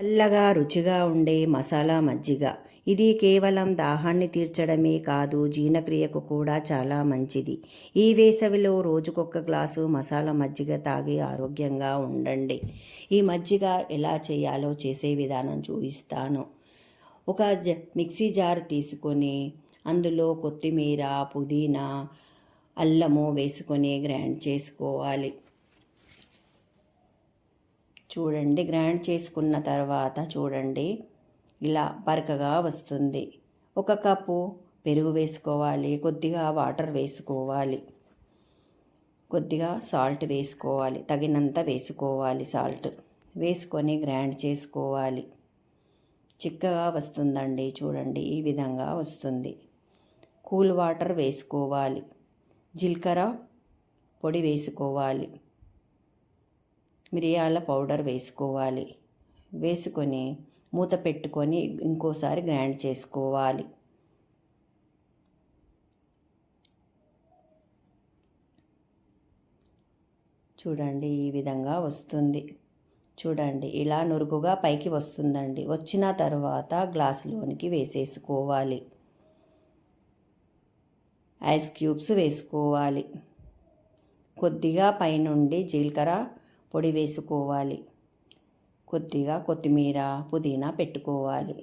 చల్లగా రుచిగా ఉండే మసాలా మజ్జిగ. ఇది కేవలం దాహాన్ని తీర్చడమే కాదు, జీర్ణక్రియకు కూడా చాలా మంచిది. ఈ వేసవిలో రోజుకొక గ్లాసు మసాలా మజ్జిగ తాగి ఆరోగ్యంగా ఉండండి. ఈ మజ్జిగ ఎలా చేయాలో చేసే విధానం చూపిస్తాను. ఒక మిక్సీ జార్ తీసుకొని అందులో కొత్తిమీర, పుదీనా, అల్లము వేసుకొని గ్రైండ్ చేసుకోవాలి. చూడండి, గ్రైండ్ చేసుకున్న తర్వాత చూడండి ఇలా బరకగా వస్తుంది. ఒక కప్పు పెరుగు వేసుకోవాలి, కొద్దిగా వాటర్ వేసుకోవాలి, కొద్దిగా సాల్ట్ వేసుకోవాలి, తగినంత వేసుకోవాలి. సాల్ట్ వేసుకొని గ్రైండ్ చేసుకోవాలి. చిక్కగా వస్తుందండి, చూడండి ఈ విధంగా వస్తుంది. కూల్ వాటర్ వేసుకోవాలి, జీలకర్ర పొడి వేసుకోవాలి, మిరియాల పౌడర్ వేసుకోవాలి. వేసుకొని మూత పెట్టుకొని ఇంకోసారి గ్రైండ్ చేసుకోవాలి. చూడండి ఈ విధంగా వస్తుంది. చూడండి ఇలా నురుగుగా పైకి వస్తుందండి. వచ్చిన తర్వాత గ్లాసులోనికి వేసేసుకోవాలి. ఐస్ క్యూబ్స్ వేసుకోవాలి. కొద్దిగా పైనుండి జీలకర్ర పొడి వేసుకోవాలి. కొద్దిగా కొత్తిమీర, పుదీనా పెట్టుకోవాలి.